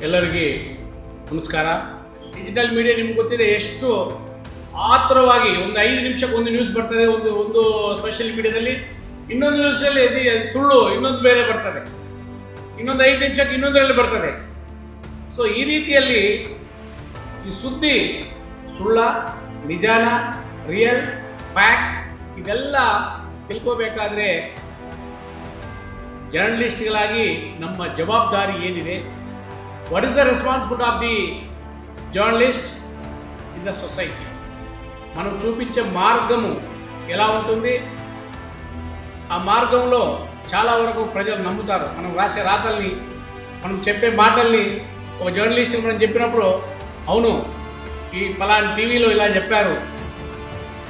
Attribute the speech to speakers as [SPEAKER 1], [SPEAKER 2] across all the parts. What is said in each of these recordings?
[SPEAKER 1] ಎಲ್ಲರಿಗೆ ನಮಸ್ಕಾರ. Digital media ನಿಮ್ಗೆ ಗೊತ್ತಿದೆ ಎಷ್ಟು ಆತುರವಾಗಿ ಒಂದು 5 ನಿಮಿಷಕ್ಕೆ ಒಂದು ನ್ಯೂಸ್ ಬರ್ತದೆ, ಒಂದು ಸೋಷಿಯಲ್ ಮೀಡಿಯಾದಲ್ಲಿ. ಇನ್ನೊಂದು ನ್ಯೂಸಲ್ಲಿ ಸುಳ್ಳು ಇನ್ನೊಂದು ಬೇರೆ ಬರ್ತದೆ, ಇನ್ನೊಂದು 5 ನಿಮಿಷಕ್ಕೆ ಇನ್ನೊಂದರಲ್ಲಿ ಬರ್ತದೆ. ಸೊ ಈ ರೀತಿಯಲ್ಲಿ ಈ ಸುದ್ದಿ ಸುಳ್ಳ, ನಿಜಾನ, ರಿಯಲ್, ಫ್ಯಾಕ್ಟ್ ಇದೆಲ್ಲ ತಿಳ್ಕೋಬೇಕಾದ್ರೆ ಜರ್ನಲಿಸ್ಟ್ಗಳಾಗಿ ನಮ್ಮ ಜವಾಬ್ದಾರಿ ಏನಿದೆ, what is the responsibility of the journalist in the society. మనం చూపించే మార్గము ఎలా ఉంటుంది, ఆ మార్గంలో చాలా వరకు ప్రజలు నమ్ముతారు. మనం రాసే రాతల్ని, మనం చెప్పే మాటల్ని ఒక జర్నలిస్ట్కి మనం చెప్పినప్పుడు అవును ఈ పలానా టీవీలో ఇలా చెప్పారు.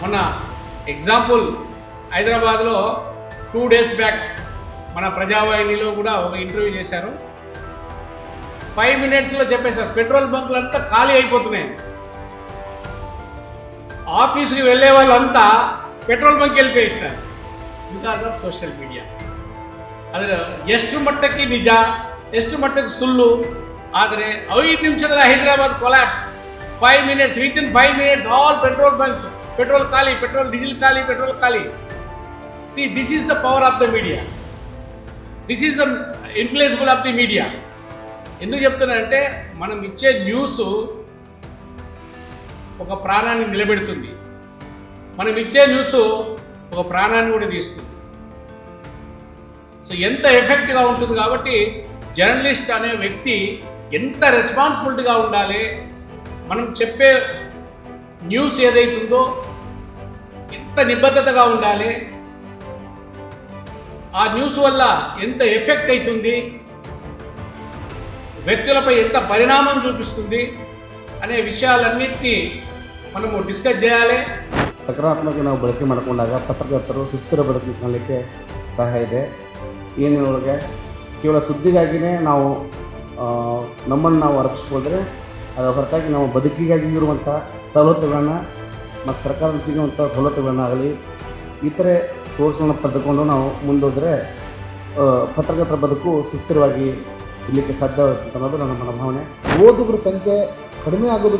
[SPEAKER 1] మొన్న ఎగ్జాంపుల్ హైదరాబాద్లో 2 days బ్యాక్ మన ప్రజావాహినిలో కూడా ఒక ఇంటర్వ్యూ చేశారు. 5 minutesలో చెప్పేశారు పెట్రోల్ బంకులు అంతా ఖాళీ అయిపోతున్నాయి. ఆఫీస్కి వెళ్ళే వాళ్ళంతా ಪೆಟ್ರೋಲ್ ಬಂಕ್ వెళ్ళిపోయిస్తారు ಬಿಕಾಸ್ ಆಫ್ ಸೋಷಿಯಲ್ ಮೀಡಿಯಾ. ಆದರೆ ಎಷ್ಟು ಮಟ್ಟಕ್ಕೆ ನಿಜ, ಎಷ್ಟು ಮಟ್ಟಕ್ಕೆ ಸುಳ್ಳು, ಆದರೆ 5 ನಿಮಿಷದಲ್ಲಿ Hyderabad collapse. 5 minutes, within 5 minutes all petrol bunks, petrol ಖಾಲಿ, ಪೆಟ್ರೋಲ್ ಡೀಸೆಲ್ ಖಾಲಿ, ಪೆಟ್ರೋಲ್ ಖಾಲಿ. See this is the power of the media, this is the influenceable of the media. ఎందుకు చెప్తున్నానంటే మనం ఇచ్చే న్యూస్ ఒక ప్రాణాన్ని నిలబెడుతుంది, మనం ఇచ్చే న్యూస్ ఒక ప్రాణాన్ని కూడా తీస్తుంది. సో ఎంత ఎఫెక్ట్గా ఉంటుంది. కాబట్టి జర్నలిస్ట్ అనే వ్యక్తి ఎంత రెస్పాన్సిబిలిటీగా ఉండాలి, మనం చెప్పే న్యూస్ ఏదైతుందో ఎంత నిబద్ధతగా ఉండాలి, ఆ న్యూస్ వల్ల ఎంత ఎఫెక్ట్ అవుతుంది, వ్యక్తులపై ఎంత పరిణామం చూపిస్తుంది అనే ವಿಷಯಾలన్నిటిని మనము ಡಿಸ್ಕಸ್ చేయాలి.
[SPEAKER 2] ಸಕಾರಾತ್ಮಕ ನಾವು ಬಳಕೆ ಮಾಡಿಕೊಂಡಾಗ ಪತ್ರಕರ್ತರು ಸುಸ್ಥಿರ ಬದುಕಲಿಕ್ಕೆ ಸಹಾಯ ಇದೆ. ಏನಿನೊಳಗೆ ಕೇವಲ ಸುದ್ದಿಗಾಗಿಯೇ ನಾವು ನಮ್ಮನ್ನು ನಾವು ರಕ್ಷಿಸಿಕೊಂಡ್ರೆ ಅದರ ಹೊರತಾಗಿ ನಾವು ಬದುಕಿಗಾಗಿ ಇರುವಂಥ ಸವಲತ್ತುಗಳನ್ನು ಮತ್ತು ಸರ್ಕಾರದಿಂದ ಸಿಗುವಂಥ ಸವಲತ್ತುಗಳನ್ನಾಗಲಿ ಇತರೆ ಸೋರ್ಸ್ಗಳನ್ನ ಪಡೆದುಕೊಂಡು ನಾವು ಮುಂದೋದ್ರೆ ಪತ್ರಕರ್ತರ ಬದುಕು ಸುಸ್ಥಿರವಾಗಿ ಇರಲಿಕ್ಕೆ ಸಾಧ್ಯವಾಗುತ್ತೆ ಅನ್ನೋದು ನನ್ನ ಭಾವನೆ. ಓದುಗರ ಸಂಖ್ಯೆ ಕಡಿಮೆ ಆಗಿದೆ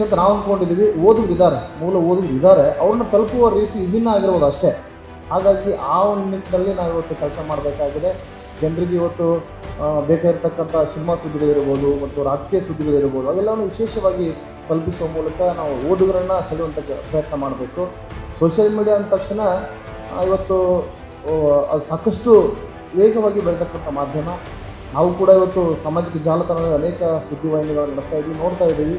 [SPEAKER 2] ಅಂತ ನಾವು ಅಂದ್ಕೊಂಡಿದ್ದೀವಿ. ಓದುಗರಿದ್ದಾರೆ, ಮೂಲ ಓದುಗರಿದ್ದಾರೆ, ಅವ್ರನ್ನ ತಲುಪುವ ರೀತಿ ವಿಭಿನ್ನ ಆಗಿರ್ಬೋದು ಅಷ್ಟೇ. ಹಾಗಾಗಿ ಆ ಒಂದು ನಿಟ್ಟಿನಲ್ಲಿ ನಾವು ಇವತ್ತು ಕೆಲಸ ಮಾಡಬೇಕಾಗಿದೆ. ಜನರಿಗೆ ಇವತ್ತು ಬೇಕಾಗಿರ್ತಕ್ಕಂಥ ಸಿನಿಮಾ ಸುದ್ದಿಗಳಿರ್ಬೋದು ಮತ್ತು ರಾಜಕೀಯ ಸುದ್ದಿಗಳಿರ್ಬೋದು ಅವೆಲ್ಲವನ್ನು ವಿಶೇಷವಾಗಿ ತಲುಪಿಸುವ ಮೂಲಕ ನಾವು ಓದುಗರನ್ನು ಸೆಳೆಯುವಂಥ ಪ್ರಯತ್ನ ಮಾಡಬೇಕು. ಸೋಷಿಯಲ್ ಮೀಡಿಯಾ ಅಂದ ತಕ್ಷಣ ಇವತ್ತು ಅದು ಸಾಕಷ್ಟು ವೇಗವಾಗಿ ಬೆಳೆತಕ್ಕಂಥ ಮಾಧ್ಯಮ. ನಾವು ಕೂಡ ಇವತ್ತು ಸಾಮಾಜಿಕ ಜಾಲತಾಣದಲ್ಲಿ ಅನೇಕ ಸುದ್ದಿವಾಹಿನಿಗಳನ್ನು ನಡೆಸ್ತಾ ಇದ್ದೀವಿ, ನೋಡ್ತಾ ಇದ್ದೀವಿ.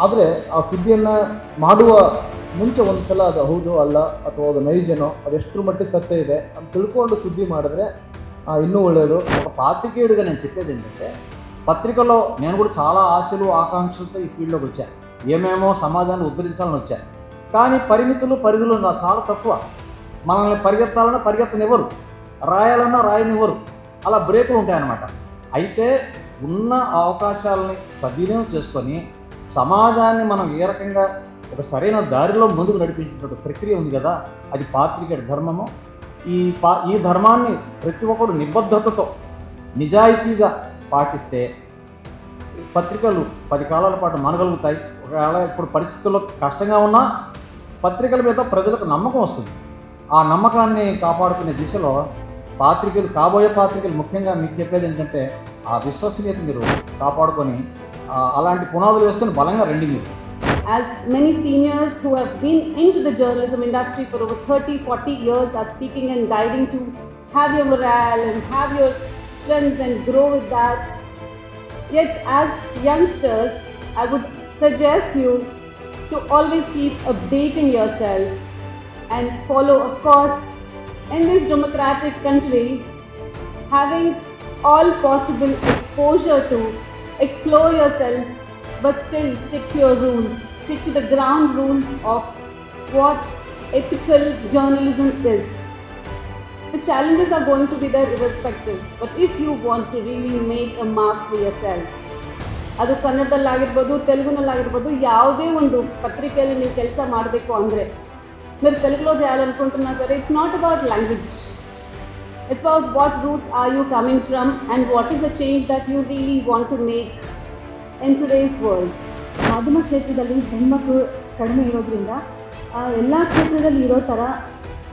[SPEAKER 2] ಆದರೆ ಆ ಸುದ್ದಿಯನ್ನು ಮಾಡುವ ಮುಂಚೆ ಒಂದು ಸಲ ಅದು ಹೌದು ಅಲ್ಲ ಅಥವಾ ಅದು ನೈಜನೋ ಅದೆಷ್ಟರ మట్టికి సత్య ಇದೆ ಅಂತ తిಳ್ಕೊಂಡು సుద్ది ಮಾಡಿದ್ರೆ ಇನ್ನೂ ఒళ్ళేదు.
[SPEAKER 3] ఒక పాత్రికేయుడిగా నేను చెప్పేది ఏంటంటే, పత్రికలో నేను కూడా చాలా ఆశలు ఆకాంక్షలతో ఈ ఫీల్డ్లోకి వచ్చాను. ఏమేమో సమాజాన్ని ఉద్ధరించాలని వచ్చాను. కానీ పరిధులు నాకు చాలా తక్కువ. మనల్ని పరిగెత్తనివ్వరు, రాయాలన్నా రాయనివ్వరు. అలా బ్రేకులు ఉంటాయన్నమాట. అయితే ఉన్న అవకాశాలని సద్వినియోగం చేసుకొని సమాజాన్ని మనం ఏ రకంగా ఒక సరైన దారిలో ముందుకు నడిపించేటువంటి ప్రక్రియ ఉంది కదా, అది పాత్రికేయుడి ధర్మము. ఈ ధర్మాన్ని ప్రతి ఒక్కరు నిబద్ధతతో నిజాయితీగా పాటిస్తే పత్రికలు 10 కాలాల పాటు మనగలుగుతాయి. ఒకవేళ ఇప్పుడు పరిస్థితుల్లో కష్టంగా ఉన్నా పత్రికల మీద ప్రజలకు నమ్మకం వస్తుంది. ఆ నమ్మకాన్ని కాపాడుకునే దిశలో పాత్రికలు, కాబోయే పాత్రికలు ముఖ్యంగా మీకు చెప్పేది ఏంటంటే ఆ విశ్వసనీయత మీరు కాపాడుకొని అలాంటి పునాదులు వేసుకొని బలంగా రండి మీరు.
[SPEAKER 4] As many seniors who have been into the journalism industry for over 30-40 years are speaking and guiding to have your morale and have your strengths and grow with that. Yet as youngsters, I would suggest you to always keep updating yourself and follow, of course, in this democratic country, having all possible exposure to explore yourself, but still stick to your rules, stick to the ground rules of what ethical journalism is. The challenges are going to be there irrespective, but if you want to really make a mark for yourself, ಅದು ಕನ್ನಡದಲ್ಲಾಗಿರ್ಬೋದು, తెలుగుನಲ್ಲಾಗಿರ್ಬೋದು, ಯಾವುದೇ ಒಂದು ಪತ್ರಿಕೆಯಲ್ಲಿ ನೀವು ಕೆಲಸ ಮಾಡಬೇಕು ಅಂದರೆ మీరు తెలుగులో చేయాలనుకుంటున్నా సరే, it's not about language. It's about what roots are you coming from and what is the change that you really want to make in today's world. ಮಾಧ್ಯಮ ಕ್ಷೇತ್ರದಲ್ಲಿ ಹೆಣ್ಮಕ್ಳು ಕಡಿಮೆ ಇರೋದ್ರಿಂದ ಎಲ್ಲ ಕ್ಷೇತ್ರದಲ್ಲಿ ಇರೋ ಥರ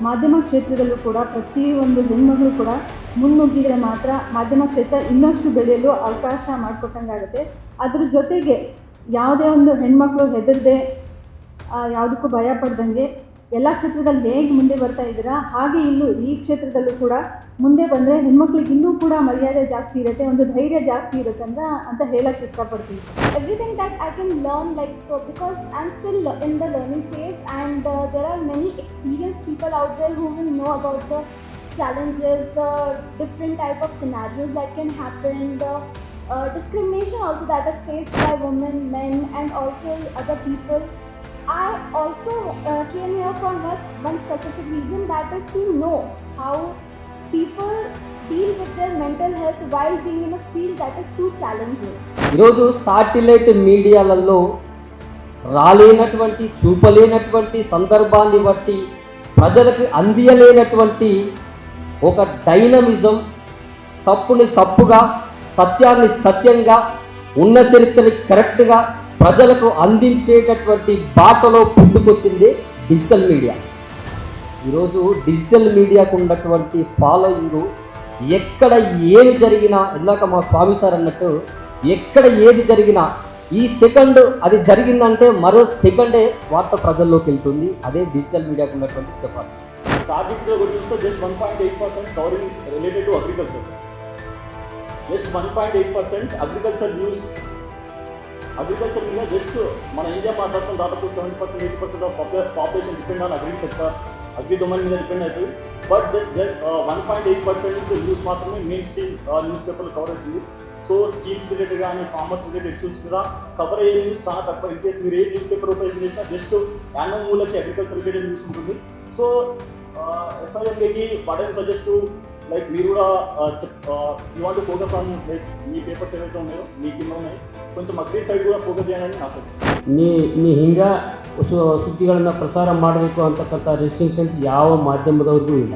[SPEAKER 4] ಮಾಧ್ಯಮ ಕ್ಷೇತ್ರದಲ್ಲೂ ಕೂಡ ಪ್ರತಿಯೊಂದು ಹೆಣ್ಮಗಳು ಕೂಡ ಮುನ್ನುಗ್ಗಿದರೆ ಮಾತ್ರ ಮಾಧ್ಯಮ ಕ್ಷೇತ್ರ ಇನ್ನಷ್ಟು ಬೆಳೆಯಲು ಅವಕಾಶ ಮಾಡಿಕೊಟ್ಟಂಗಾಗುತ್ತೆ. ಅದ್ರ ಜೊತೆಗೆ ಯಾವುದೇ ಒಂದು ಹೆಣ್ಮಕ್ಳು ಹೆದರದೆ ಯಾವುದಕ್ಕೂ ಭಯ ಪಡ್ದಂಗೆ ಎಲ್ಲ ಕ್ಷೇತ್ರದಲ್ಲಿ ಹೇಗೆ ಮುಂದೆ ಬರ್ತಾ ಇದ್ದೀರಾ ಹಾಗೆ ಇಲ್ಲೂ ಈ ಕ್ಷೇತ್ರದಲ್ಲೂ ಕೂಡ ಮುಂದೆ ಬಂದರೆ ಹೆಣ್ಮಕ್ಳಿಗೆ ಇನ್ನೂ ಕೂಡ ಮರ್ಯಾದೆ ಜಾಸ್ತಿ ಇರುತ್ತೆ, ಒಂದು ಧೈರ್ಯ ಜಾಸ್ತಿ ಇರುತ್ತೆ ಅಂತ ಹೇಳಕ್ಕೆ ಇಷ್ಟಪಡ್ತೀನಿ.
[SPEAKER 5] Everything that I can learn, because I'm still in the learning phase, and there are many experienced people out there who will know about the challenges, the different type of scenarios that can happen, the discrimination also that is faced by women, men, and also other people. I also came here for one specific reason, that is to know how people deal with their mental health while being in a field that is too challenging.
[SPEAKER 6] ఈరోజు satellite మీడియాలలో రాలేనటువంటి చూపలేనటువంటి సందర్భాన్ని బట్టి ప్రజలకు అందియలేనటువంటి ఒక dynamism, తప్పుని తప్పుగా సత్యాన్ని సత్యంగా ఉన్న చరిత్రని కరెక్ట్గా ప్రజలకు అందించేటటువంటి బాటలో పుట్టుకొచ్చింది డిజిటల్ మీడియా. ఈరోజు డిజిటల్ మీడియాకు ఉన్నటువంటి ఫాలోయింగ్ ఎక్కడ ఏది జరిగినా, ఇందాక మా స్వామి సార్ అన్నట్టు ఎక్కడ ఏది జరిగినా ఈ సెకండ్ అది జరిగిందంటే మరో సెకండే వార్త ప్రజల్లోకి వెళ్తుంది. అదే డిజిటల్ మీడియాకు ఉన్నటువంటి కెపాసిటీ.
[SPEAKER 7] స్టాటిస్టిక్స్లో కూడా చూస్తే just 1.8% covering related to agriculture. Just 1.8% agriculture news. Agriculture మీద జస్ట్ మన ఇండియా మాట్లాడుతున్న దాదాపు 70%, 80% of population depend on agri sector, agri domain మీద డిపెండ్ అవుతుంది. బట్ జస్ట్ 1.8% న్యూస్ మాత్రమే మెయిన్ స్ట్రీమ్ న్యూస్ పేపర్లు కవర్ అవుతుంది. సో స్కీమ్స్ రిలేటెడ్ కానీ ఫార్మర్స్ రిలేటెడ్ ఇష్యూస్ మీద కవర్ అయ్యే న్యూస్ చాలా తక్కువ. ఇన్ కేస్ మీరు ఏ న్యూస్ పేపర్ ఓపెన్ చేసినా జస్ట్ యానో మూలకి అగ్రికల్చర్ రిలేటెడ్ న్యూస్ ఉంటుంది. సో ఎస్ఐఎంకి what I suggest to like మీరు కూడా you want to focus on like మీ పేపర్స్ ఏవైతే ఉన్నాయో మీ కింద ఉన్నాయి కొంచెం ಅಗ್ರಿ ಸೈಡ್ ಕೂಡ ಫೋಕಸ್ చేయాలని ಆಸೆ.
[SPEAKER 8] ನೀ ಹಿಂಗೆ ಸುದ್ದಿಗಳನ್ನು ಪ್ರಸಾರ ಮಾಡಬೇಕು ಅಂತಕ್ಕಂಥ ರೆಸ್ಟ್ರಿಕ್ಷನ್ಸ್ ಯಾವ ಮಾಧ್ಯಮದವ್ರಿಗೂ ಇಲ್ಲ.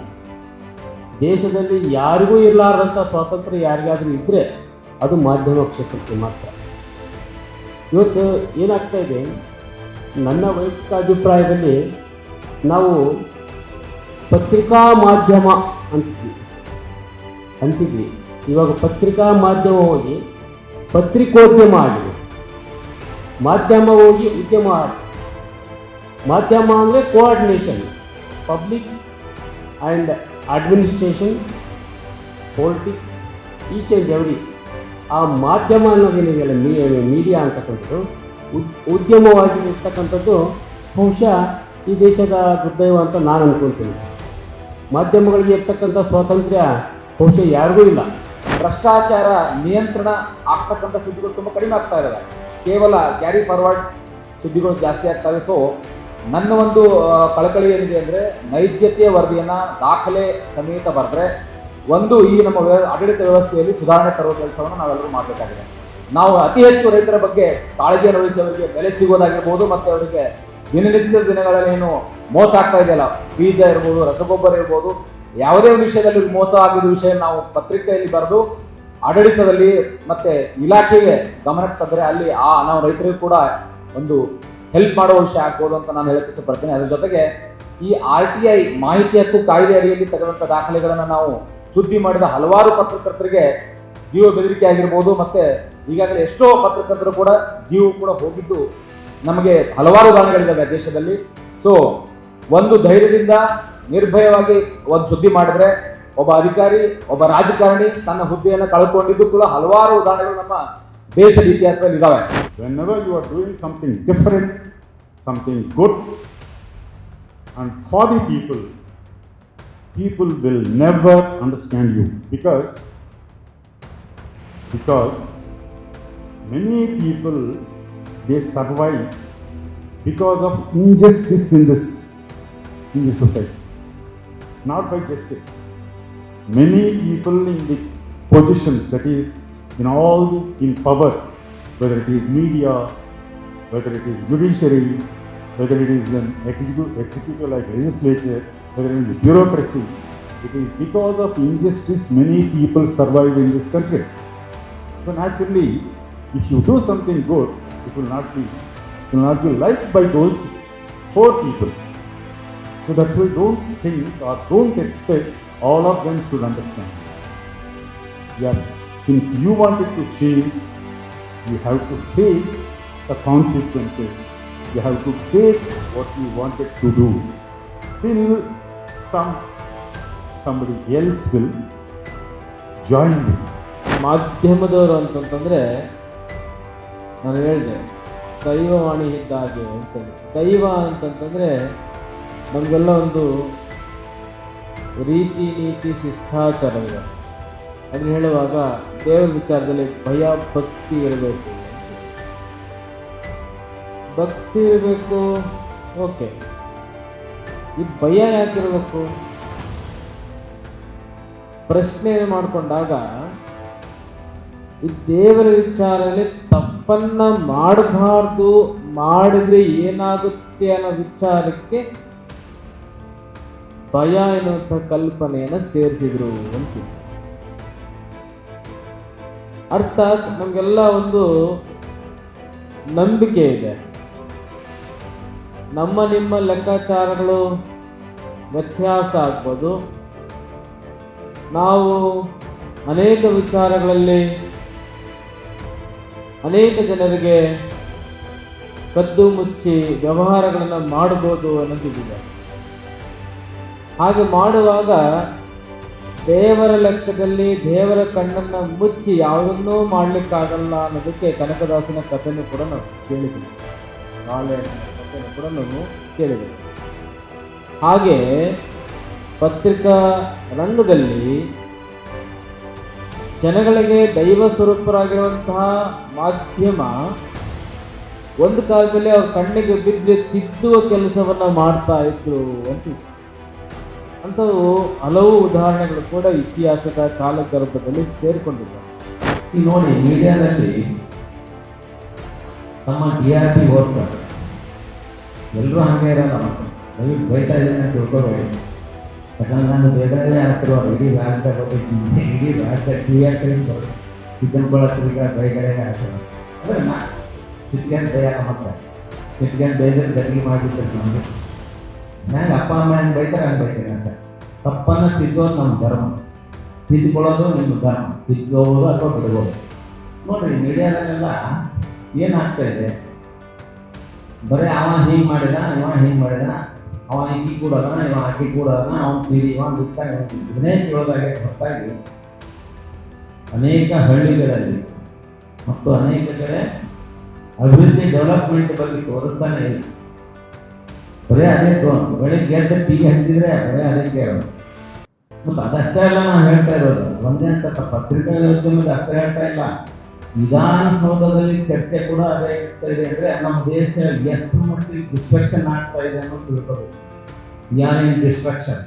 [SPEAKER 8] ದೇಶದಲ್ಲಿ ಯಾರಿಗೂ ಇರಲಾರ್ದಂಥ ಸ್ವಾತಂತ್ರ್ಯ ಯಾರಿಗಾದರೂ ಇದ್ದರೆ ಅದು ಮಾಧ್ಯಮ ಕ್ಷೇತ್ರಕ್ಕೆ ಮಾತ್ರ. ಇವತ್ತು ಏನಾಗ್ತಾ ಇದೆ, ನನ್ನ ವೈಯಕ್ತಿಕ ಅಭಿಪ್ರಾಯದಲ್ಲಿ ನಾವು ಪತ್ರಿಕಾ ಮಾಧ್ಯಮ ಅಂತಿದ್ವಿ. ಇವಾಗ ಪತ್ರಿಕಾ ಮಾಧ್ಯಮ ಹೋಗಿ ಪತ್ರಿಕೋದ್ಯಮ ಆಗಿದೆ, ಮಾಧ್ಯಮ ಹೋಗಿ ಉದ್ಯಮ ಆಗಿದೆ. ಮಾಧ್ಯಮ ಅಂದರೆ coordination, public and administration, politics, each and every. ಆ ಮಾಧ್ಯಮ ಅನ್ನೋದೇನಿದೆಯಲ್ಲ, ಮೀಡಿಯಾ ಅಂತಕ್ಕಂಥದ್ದು ಉದ್ಯಮವಾಗಿ ಇರ್ತಕ್ಕಂಥದ್ದು ಬಹುಶಃ ಈ ದೇಶದ ದುರ್ದೈವ ಅಂತ ನಾನು ಅಂದ್ಕೊಳ್ತೀನಿ. ಮಾಧ್ಯಮಗಳಿಗೆ ಇರ್ತಕ್ಕಂಥ ಸ್ವಾತಂತ್ರ್ಯ ಬಹುಶಃ ಯಾರಿಗೂ ಇಲ್ಲ.
[SPEAKER 3] ಭ್ರಷ್ಟಾಚಾರ ನಿಯಂತ್ರಣ ಆಗ್ತಕ್ಕಂಥ ಸುದ್ದಿಗಳು ತುಂಬ ಕಡಿಮೆ ಆಗ್ತಾ ಇದ್ದಾವೆ, ಕೇವಲ ಕ್ಯಾರಿ ಫಾರ್ವರ್ಡ್ ಸುದ್ದಿಗಳು ಜಾಸ್ತಿ ಆಗ್ತವೆ. ಸೊ ನನ್ನ ಒಂದು ಕಳಕಳಿ ಏನಿದೆ ಅಂದರೆ, ನೈಜತೆಯ ವರದಿಯನ್ನು ದಾಖಲೆ ಸಮೇತ ಬರೆದ್ರೆ ಒಂದು ಈ ನಮ್ಮ ಆಡಳಿತ ವ್ಯವಸ್ಥೆಯಲ್ಲಿ ಸುಧಾರಣೆ ತರುವ ಕೆಲಸವನ್ನು ನಾವೆಲ್ಲರೂ ಮಾಡಬೇಕಾಗಿದೆ. ನಾವು ಅತಿ ಹೆಚ್ಚು ರೈತರ ಬಗ್ಗೆ ಕಾಳಜಿಯನ್ನು ವಹಿಸಿ ಅವರಿಗೆ ಬೆಲೆ ಸಿಗೋದಾಗಿರ್ಬೋದು, ಮತ್ತು ಅವರಿಗೆ ದಿನನಿತ್ಯದ ದಿನಗಳಲ್ಲಿ ಏನು ಮೋಸ ಆಗ್ತಾ ಇದೆಯಲ್ಲ, ಬೀಜ ಇರ್ಬೋದು, ರಸಗೊಬ್ಬರ ಇರ್ಬೋದು, ಯಾವುದೇ ವಿಷಯದಲ್ಲಿ ಮೋಸ ಆಗಿದ್ದ ವಿಷಯ ನಾವು ಪತ್ರಿಕೆಯಲ್ಲಿ ಬರೆದು ಆಡಳಿತದಲ್ಲಿ ಮತ್ತು ಇಲಾಖೆಗೆ ಗಮನಕ್ಕೆ ತಂದರೆ ಅಲ್ಲಿ ನಾವು ರೈತರಿಗೂ ಕೂಡ ಒಂದು ಹೆಲ್ಪ್ ಮಾಡುವ ವಿಷಯ ಆಗ್ಬೋದು ಅಂತ ನಾನು ಹೇಳಕ್ಕೆ ಇಷ್ಟಪಡ್ತೇನೆ. ಅದರ ಜೊತೆಗೆ ಈ RTI ಮಾಹಿತಿ ಹಕ್ಕು ಕಾಯ್ದೆ ಅಡಿಯಲ್ಲಿ ತೆಗೆದಂಥ ದಾಖಲೆಗಳನ್ನು ನಾವು ಸುದ್ದಿ ಮಾಡಿದ ಹಲವಾರು ಪತ್ರಕರ್ತರಿಗೆ ಜೀವ ಬೆದರಿಕೆ ಆಗಿರ್ಬೋದು, ಮತ್ತು ಈಗಾಗಲೇ ಎಷ್ಟೋ ಪತ್ರಕರ್ತರು ಕೂಡ ಜೀವ ಕೂಡ ಹೋಗಿದ್ದು ನಮಗೆ ಹಲವಾರು ಉದಾಹರಣೆಗಳಿದ್ದಾವೆ ದೇಶದಲ್ಲಿ. ಸೊ ಒಂದು ಧೈರ್ಯದಿಂದ ನಿರ್ಭಯವಾಗಿ ಒಂದು ಸುದ್ದಿ ಮಾಡಿದ್ರೆ ಒಬ್ಬ ಅಧಿಕಾರಿ, ಒಬ್ಬ ರಾಜಕಾರಣಿ ತನ್ನ ಹುದ್ದೆಯನ್ನು ಕಳ್ಕೊಂಡಿದ್ದು ಕೂಡ ಹಲವಾರು ಉದಾಹರಣೆಗಳು ನಮ್ಮ ದೇಶದ ಇತಿಹಾಸದಲ್ಲಿ ಇದ್ದಾವೆ.
[SPEAKER 9] Whenever you are doing something different, something good, and for the people will never understand you because many people, they survive because of injustice in the society, not by justice. Many people in the positions, that is in power, whether it is media, whether it is judiciary, whether it is an executive like legislature, whether it is bureaucracy, It is because of injustice many people survive in this country. So naturally, if you do something good, it will not be liked by those poor people. So that's why don't think or don't expect all of them should understand. Yeah, since you wanted to change, you have to face the consequences. You have to take what you wanted to do. Till somebody else will join you.
[SPEAKER 8] ಮಾಧ್ಯಮದವರು ಅಂತಂತಂದರೆ ನಾನು ಹೇಳಿದೆ ದೈವವಾಣಿ ಇದ್ದಾಗೆ ಅಂತೇಳಿ. ದೈವ ಅಂತಂತಂದರೆ ನಮಗೆಲ್ಲ ಒಂದು ರೀತಿ ನೀತಿ ಶಿಷ್ಟಾಚಾರವಿದೆ. ಅದನ್ನು ಹೇಳುವಾಗ ದೇವರ ವಿಚಾರದಲ್ಲಿ ಭಯ ಭಕ್ತಿ ಇರಬೇಕು. ಭಕ್ತಿ ಇರಬೇಕು, ಓಕೆ. ಈ ಭಯ ಯಾಕಿರಬೇಕು? ಪ್ರಶ್ನೆ ಮಾಡಿಕೊಂಡಾಗ ಈ ದೇವರ ವಿಚಾರದಲ್ಲಿ ತಪ್ಪನ್ನು ಮಾಡಬಾರ್ದು, ಮಾಡಿದ್ರೆ ಏನಾಗುತ್ತೆ ಅನ್ನೋ ವಿಚಾರಕ್ಕೆ ಭಯ ಎನ್ನುವಂಥ ಕಲ್ಪನೆಯನ್ನು ಸೇರಿಸಿದ್ರು ಅಂತ. ಅರ್ಥಾತ್ ನಮಗೆಲ್ಲ ಒಂದು ನಂಬಿಕೆ ಇದೆ. ನಮ್ಮ ನಿಮ್ಮ ಲೆಕ್ಕಾಚಾರಗಳು ವ್ಯತ್ಯಾಸ ಆಗ್ಬೋದು. ನಾವು ಅನೇಕ ವಿಚಾರಗಳಲ್ಲಿ ಅನೇಕ ಜನರಿಗೆ ಕದ್ದು ಮುಚ್ಚಿ ವ್ಯವಹಾರಗಳನ್ನು ಮಾಡ್ಬೋದು ಅನ್ನೋದಿದೆ. ಹಾಗೆ ಮಾಡುವಾಗ ದೇವರ ಲೆಕ್ಕದಲ್ಲಿ ದೇವರ ಕಣ್ಣನ್ನು ಮುಚ್ಚಿ ಯಾವುದನ್ನೂ ಮಾಡಲಿಕ್ಕಾಗಲ್ಲ ಅನ್ನೋದಕ್ಕೆ ಕನಕದಾಸನ ಕಥೆನೂ ಕೂಡ ನಾವು ಕೇಳಿದ್ದೀವಿ. ನಾಳೆ ಕಥೆನೂ ಕೂಡ ನಾವು ಕೇಳಿದ್ದೀವಿ. ಹಾಗೆ ಪತ್ರಿಕಾ ರಂಗದಲ್ಲಿ ಜನಗಳಿಗೆ ದೈವ ಸ್ವರೂಪರಾಗಿರುವಂತಹ ಮಾಧ್ಯಮ ಒಂದು ಕಾಲದಲ್ಲಿ ಅವ್ರ ಕಣ್ಣಿಗೆ ಬಿದ್ದು ತಿದ್ದುವ ಕೆಲಸವನ್ನು ಮಾಡ್ತಾ ಇದ್ರು ಅಂಥವು ಹಲವು ಉದಾಹರಣೆಗಳು ಕೂಡ ಇತಿಹಾಸದ ಕಾಲಗರ್ಭದಲ್ಲಿ ಸೇರಿಕೊಂಡಿದ್ದಾರೆ.
[SPEAKER 10] ಈಗ ನೋಡಿ, ಮೀಡಿಯಾದಲ್ಲಿ ನಮ್ಮ TRP ಓಡಿಸ್ತಾರೆ. ಎಲ್ಲರೂ ಹಾಗೆ ಇರಲ್ಲ. ದಯವಿಟ್ಟು ಬೈತಾ ಇದ್ದೇನೆ ಅಂತ ತಿಳ್ಕೊಬೇಡಿ. ಯಾಕಂದ್ರೆ ನಾನು ಬೇರೆ ಆಶ್ರವಾದ ಇಡೀ ರಾಜ್ಯದಾಗ ಇಡೀ ರಾಜ್ಯ TRP ಬರೋದು ಸಿದ್ದನಕೊಳ್ಳೋದ್ರಿಗೆ ಬೈಗಡೆಗೆ ಆಶ್ರವ. ಅಂದರೆ ನಾ ಸಿಟ್ಟಿಗೆಂದು ಬೈಯಾಗ ಮತ್ತೆ ಸಿಟ್ಟಿಗೆಂದು ಬೈದ್ರೆ ಗಡಿಗೆ ಮಾಡಿಬಿಡ್ತಾರೆ. ನಮಗೆ ಹ್ಯಾಂಗೆ ಅಪ್ಪ ಅಮ್ಮ ಹೆಂಗೆ ಬೈತಾರೆ ಹಂಗೆ ಬೈತಾರೆ ಅಷ್ಟೇ. ತಪ್ಪನ್ನು ತಿದ್ದೋದು ನಮ್ಮ ಧರ್ಮ, ತಿದ್ದುಕೊಳ್ಳೋದು ನಿಮ್ಮ ಧರ್ಮ. ತಿದ್ದೋದು ಅಥವಾ ಬಿಡ್ಬೋದು. ನೋಡಿರಿ, ಮೀಡಿಯಾದಲ್ಲೆಲ್ಲ ಏನಾಗ್ತಾ ಇದೆ, ಬರೀ ಅವ ಹೀಗೆ ಮಾಡಿದ, ಇವ ಹಿಂಗೆ ಮಾಡಿದ, ಅವ ಹಿಂಗೆ ಕೂಡೋದನ, ಇವ ಹಾಕಿ ಕೂಡೋದನ, ಅವನು ಸೀರಿ ಇವ ಬಿಟ್ಟ, ಇದನ್ನೇ ಕೇಳೋದಾಗೆ ಹೊರತಾಗಿ ಅನೇಕ ಹಳ್ಳಿಗಳಲ್ಲಿ ಮತ್ತು ಅನೇಕ ಕಡೆ ಅಭಿವೃದ್ಧಿ ಡೆವಲಪ್ಮೆಂಟ್ ಬಗ್ಗೆ ತೋರಿಸ್ತಾನೆ ಇಲ್ಲ. ಬರೀ ಅದೇ ಬೆಳಿಗ್ಗೆ ಎದ್ದು ಟಿವಿ ಹಚ್ಚಿದ್ರೆ ಬರೀ ಅದೇ ಕೇಳೋದು. ಮತ್ತು ಅದಷ್ಟೇ ಎಲ್ಲ ನಾನು ಹೇಳ್ತಾ ಇರೋದು, ಒಂದೇ ಅಂತ ಪತ್ರಿಕೋದ್ಯಮದ ಅಷ್ಟೇ ಹೇಳ್ತಾ ಇಲ್ಲ. ವಿಧಾನಸೌಧದಲ್ಲಿ ಚರ್ಚೆ ಕೂಡ ಅದೇ ಇರ್ತಾ ಇದೆ. ಅಂದರೆ ನಮ್ಮ ದೇಶ ಎಷ್ಟು ಮಟ್ಟಿಗೆ ಡಿಸ್ಟ್ರಕ್ಷನ್ ಆಗ್ತಾ ಇದೆ ಅನ್ನೋದು ತಿಳ್ಕೋಬೇಕು. ಯಾರೇನು ಡಿಸ್ಟ್ರಕ್ಷನ್?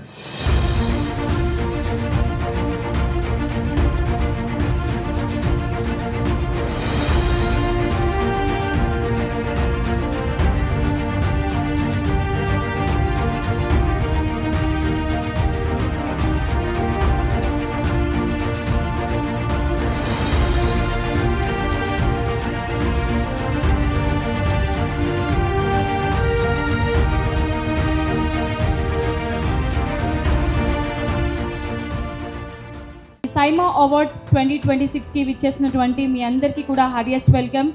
[SPEAKER 11] సైమా అవార్డ్స్ 2026కి విచ్చేసినటువంటి మీ అందరికీ కూడా హార్డియస్ట్ వెల్కమ్.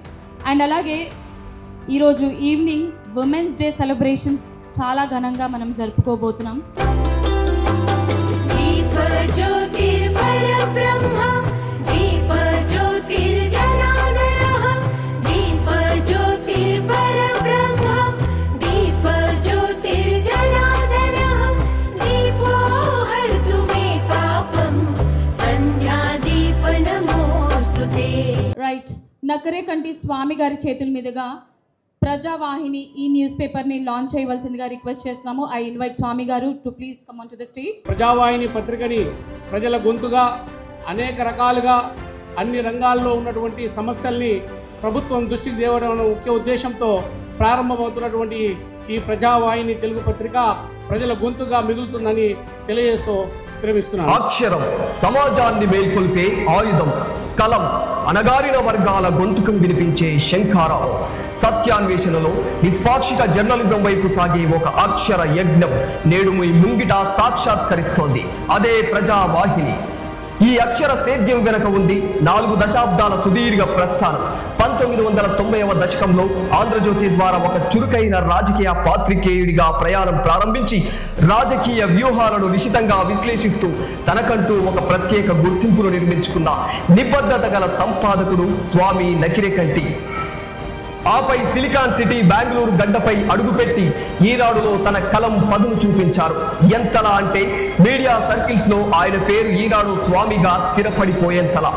[SPEAKER 11] అండ్ అలాగే ఈరోజు ఈవినింగ్ ఉమెన్స్ డే సెలబ్రేషన్స్ చాలా ఘనంగా మనం జరుపుకోబోతున్నాం. రైట్, నకరేకంటి స్వామి గారి చేతుల మీదుగా ప్రజావాహిని ఈ న్యూస్ పేపర్ని లాంచ్ చేయవలసిందిగా రిక్వెస్ట్ చేస్తున్నాము. ఐ ఇన్వైట్ స్వామి గారు to please come on to the stage.
[SPEAKER 1] Prajavahini పత్రికని ప్రజల గొంతుగా అనేక రకాలుగా అన్ని రంగాల్లో ఉన్నటువంటి సమస్యల్ని ప్రభుత్వం దృష్టికి తేవడం ముఖ్య ఉద్దేశంతో ప్రారంభమవుతున్నటువంటి ఈ ప్రజావాహిని తెలుగు పత్రిక ప్రజల గొంతుగా మిగులుతుందని తెలియజేస్తూ విక్రమిస్తున్నాను.
[SPEAKER 12] అక్షరం సమాజాన్ని మేల్కొల్పే ఆయుధం, కలం అణగారిన వర్గాల గొంతుకం వినిపించే శంఖారం. సత్యాన్వేషణలో నిష్పాక్షిక జర్నలిజం వైపు సాగే ఒక అక్షర యజ్ఞం నేడు మీ ముంగిట సాక్షాత్కరిస్తోంది. అదే ప్రజావాహిని. ఈ అక్షర సేద్యం వెనక ఉంది 4 దశాబ్దాల సుదీర్ఘ ప్రస్థానం. 1990వ దశకంలో ఆంధ్రజ్యోతి ద్వారా ఒక చురుకైన రాజకీయ పాత్రికేయుడిగా ప్రయాణం ప్రారంభించి రాజకీయ వ్యూహాలను నిశితంగా విశ్లేషిస్తూ తనకంటూ ఒక ప్రత్యేక గుర్తింపును నిర్మించుకున్న నిబద్ధత గల సంపాదకుడు స్వామి నకిరేకంటి. ఆపై సిలికాన్ సిటీ బెంగళూరు గడ్డపై అడుగుపెట్టి ఈనాడులో తన కలం పదును చూపించారు. ఎంతలా అంటే మీడియా సర్కిల్స్ లో ఆయన పేరు ఈనాడు స్వామిగా స్థిరపడిపోయేంతలా.